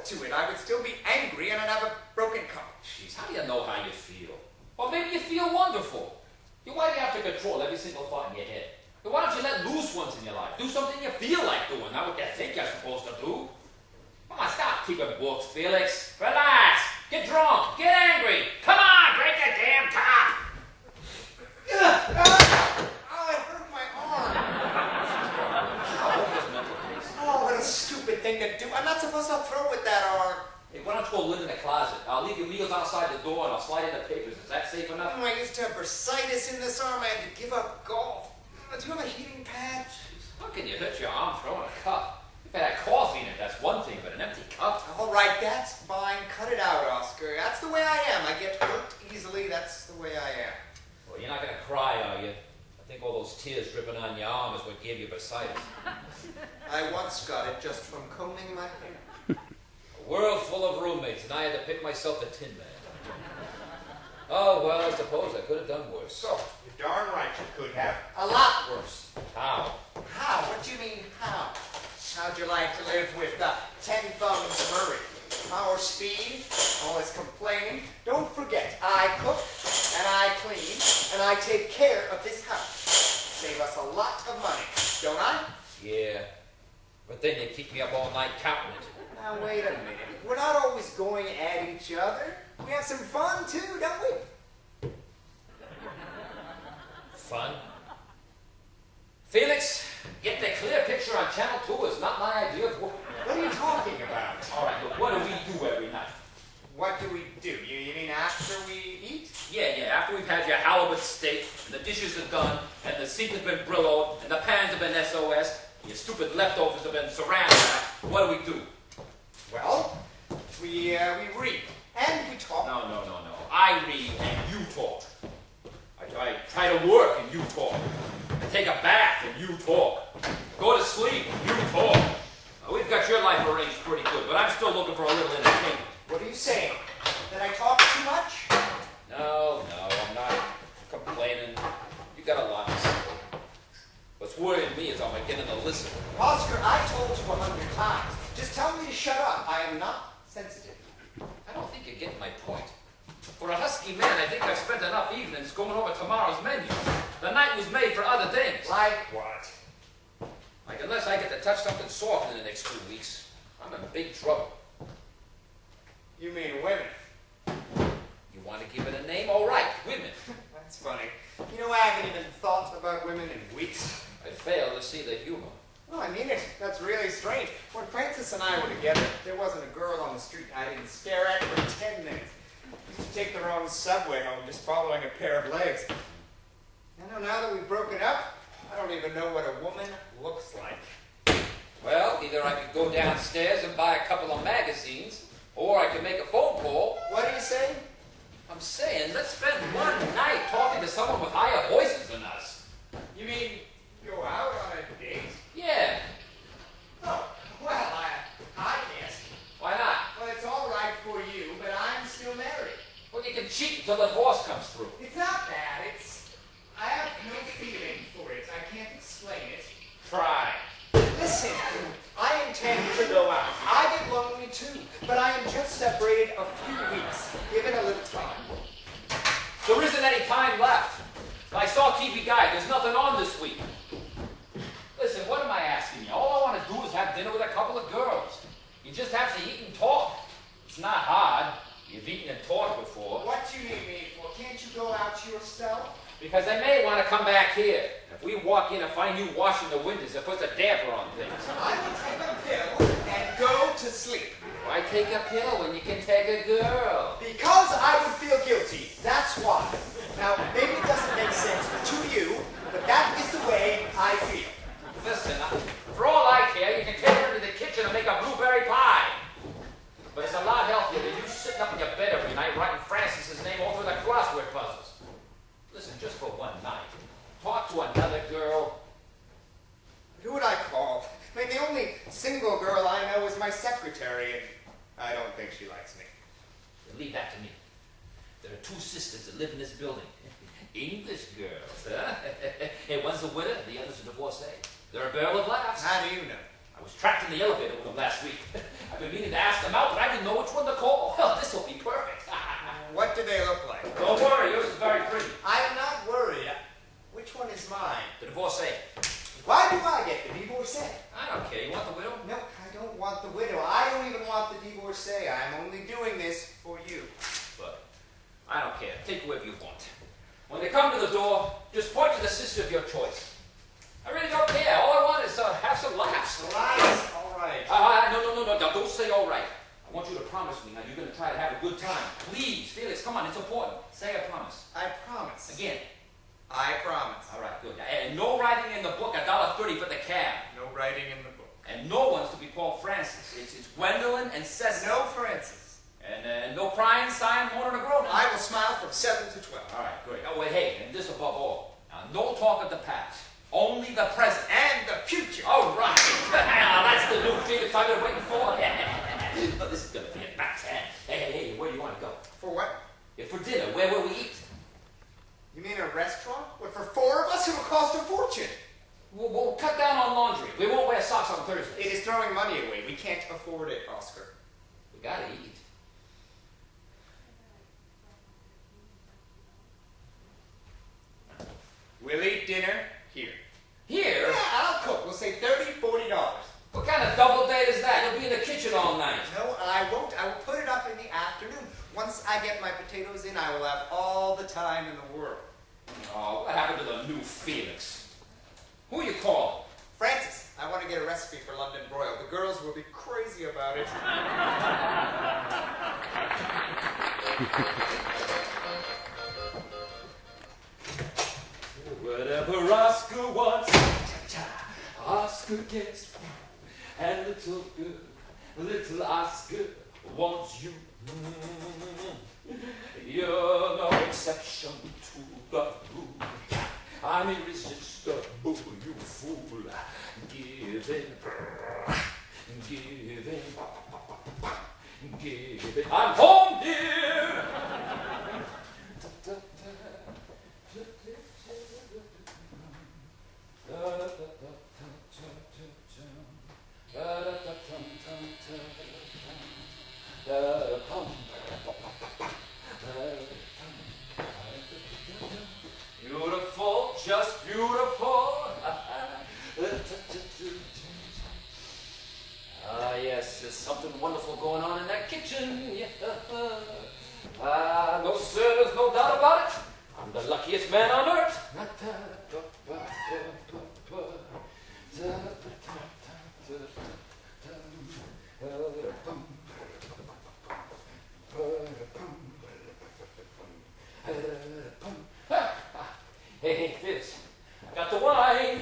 to it. I would still be angry and I'd have a broken cup. Jeez, how do you know how you feel? Or maybe you feel wonderful. Why do you have to control every single thought in your head? Why don't you let loose once in your life? Do something you feel like doing, not what you think you're supposed to do. Come on, stop keeping books, Felix. Relax. Get drunk. Get angry. Come on, break the damn top. Oh, it hurt my arm. Oh, what a stupid thing to do. I'm not supposed to throw with that arm. Hey, why don't you go live in the closet? I'll leave your meals outside the door and I'll slide in the papers. Is that safe enough? Oh, I used to have bursitis in this arm. I had to give up golf. Do you have a heating pad? Jeez, how can you hurt your arm throwing a cup? If it had coffee in it, that's one thing, but an empty cup? All right, that's fine. Cut it out, Oscar. That's the way I am. I get hurt easily. That's the way I am. Well, you're not going to cry, are you? I think all those tears dripping on your arm is what gave you bursitis. I once got it just from combing my hair. A world full of roommates, and I had to pick myself the Tin Man. Oh, well, I suppose I could have done worse. So, you're darn right you could have. A lot worse. How? How? What do you mean, how? How'd you like to live with 10 thumbs Murray? Power speed, all this complaining. Don't forget, I cook, and I clean, and I take care of this house. Save us a lot of money, don't I? Yeah, but then you keep me up all night counting it. Now, wait a minute. We're not always going at each other. We have some fun, too, don't we? Fun? Felix, getting a clear picture on Channel 2 is not my idea of work. What are you talking about? All right, look, what do we do every night? What do we do? You mean after we eat? Yeah, after we've had your halibut steak, and the dishes are done, and the sink has been Brillo'd, and the pans have been SOS, your stupid leftovers have been saran wrapped, what do we do? Well, we read, and we talk. No. I read and you talk. I try to work and you talk. I take a bath and you talk. Go to sleep and you talk. We've got your life arranged pretty good, but I'm still looking for a little entertainment. What are you saying? That I talk too much? No, I'm not complaining. You got a lot to say. What's worrying me is I'm beginning to listen. Oscar, I told you 100 times. Just tell me to shut up. I am not sensitive. I don't think you're getting my point. For a husky man, I think I've spent enough evenings going over tomorrow's menu. The night was made for other things. Like what? Like, unless I get to touch something soft in the next 2 weeks, I'm in big trouble. You mean women? You want to give it a name? All right, women. That's funny. You know, I haven't even thought about women in weeks. I fail to see the humor. Oh, I mean it. That's really strange. When Francis and I were together, there wasn't a girl on the street I didn't stare at for 10 minutes. We used to take the wrong subway home just following a pair of legs. I know now that we've broken up, I don't even know what a woman looks like. Well, either I could go downstairs and buy a couple of magazines, or I could make a phone call. What are you saying? I'm saying, let's spend one night talking to someone with higher voices than us. You mean go out on a date? Yeah. Oh, well, I guess. Why not? Well, it's all right for you, but I'm still married. Well, you can cheat until the divorce comes through. It's not that. I have no feeling for it. I can't explain it. Try. Listen, I intend to go out. I get lonely too, but I am just separated a few weeks. Give it a little time. There isn't any time left. I saw TV Guide. There's nothing on this week. Listen, what am I asking you? All I want to do is have dinner with a couple of girls. You just have to eat and talk. It's not hard. You've eaten and talked before. What do you need me for? Can't you go out yourself? Because they may want to come back here. If we walk in and find you washing the windows, it puts a damper on things. I will take a pill and go to sleep. Why take a pill when you can take a girl? Because I would feel guilty. That's why. Now, maybe it doesn't make sense to you, but that is the way I feel. Listen, for all I care, you can take her into the kitchen and make a blueberry pie. But it's a lot healthier than you sitting up in your bed every night writing Francis's name all through the crossword puzzles. Listen, just for one night, talk to another girl. Who would I call? I mean, the only single girl I know is my secretary, and I don't think she likes me. Leave that to me. There are 2 sisters that live in this building. English girls, huh? Hey, one's a widow, the other's a divorcee. They're a barrel of laughs. How do you know? I was trapped in the elevator with them last week. I've been meaning to ask them out, but I didn't know which one to call. Well, this will be perfect. What do they look like? Don't worry, yours is very pretty. I'm not worried. Which one is mine? The divorcee. Why do I get the divorcee? I don't care. You want the widow? No, I don't want the widow. I don't even want the divorcee. I'm only doing this for you. But I don't care. Take whoever you want. When they come to the door, just point to the sister of your choice. I really don't care. All I want is have some laughs. Elias, all right. No. Don't say all right. I want you to promise me now you're going to try to have a good time. Please, Felix, come on. It's important. Say I promise. I promise. Again. I promise. All right, good. And no writing in the book, $1.30 for the cab. No writing in the book. And no one's to be called Francis. It's Gwendolyn and Cecily. No Francis. And no crying, sighing, mourning, or groaning. I will smile from 7 to 12. All right, great. Oh, wait, hey, and this above all. Now, no talk of the past. Only the present. And the future. All right. That's the new Felix I've been waiting for. Oh, this is going to be a nice hand. Hey, where do you want to go? For what? Yeah, for dinner. Where will we eat? You mean a restaurant? What, for 4 of us? It will cost a fortune. We'll cut down on laundry. We won't wear socks on Thursdays. It is throwing money away. We can't afford it, Oscar. We gotta eat. We'll eat dinner here. Here? Yeah, I'll cook. We'll say $30, $40. What kind of double date is that? You'll be in the kitchen all night. No, I won't. I will put it up in the afternoon. Once I get my potatoes in, I will have all the time in the world. Oh, what happened to the new Felix? Who you call? Francis, I want to get a recipe for London broil. The girls will be crazy about it. Whatever Oscar wants, Oscar gets. And little Oscar wants you. You're no exception to the rule. I'm irresistible, you fool. Give in, I'm home, dear. Beautiful, just beautiful. Yes, there's something wonderful going on in that kitchen. Yeah. No, sir, there's no doubt about it. I'm the luckiest man on earth. Hey, Fitz, I got the wine.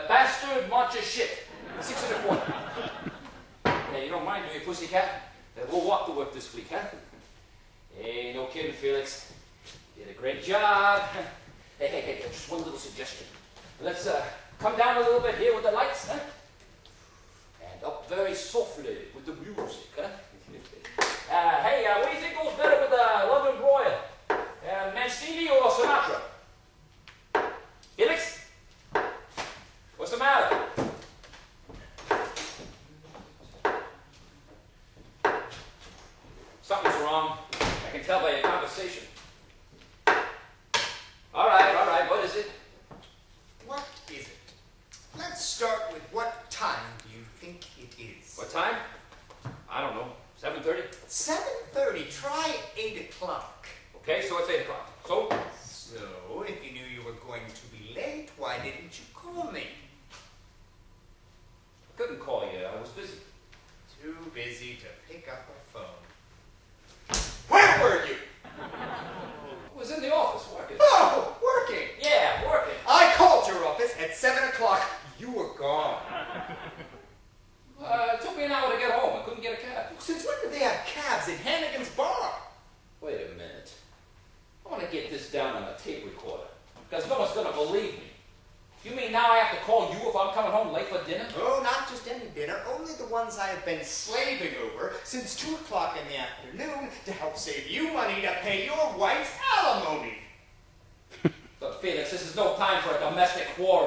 Bastard March of shit. 6 1/4. Hey, you don't mind, do you, pussycat? We'll walk to work this week, huh? Hey, no kidding, Felix. You did a great job. Hey, just one little suggestion. Let's come down a little bit here with the lights, huh? And up very softly with the music, huh? Hey, what do you think goes better with London broil? Mancini or Sinatra? Felix? What's the matter? Something's wrong. I can tell by your conversation. All right. What is it? What is it? Let's start with what time do you think it is? What time? I don't know. 7:30? 7:30. Try 8 o'clock. Okay, so it's 8 o'clock. So, if you knew you were going to be late, why didn't you call me? I couldn't call you. I was busy. Too busy to pick up a phone. Where were you? I was in the office working. Oh, working. Yeah, working. I called your office at 7 o'clock. You were gone. It took me an hour to get home. I couldn't get a cab. Since when do they have cabs in Hannigan's Bar? Wait a minute. I want to get this down on a tape recorder. Because no one's going to believe me. You mean now I have to call you if I'm coming home late for dinner? Oh, not just any dinner. Only the ones I have been slaving over since 2 o'clock in the afternoon to help save you money to pay your wife's alimony. But Felix, this is no time for a domestic quarrel.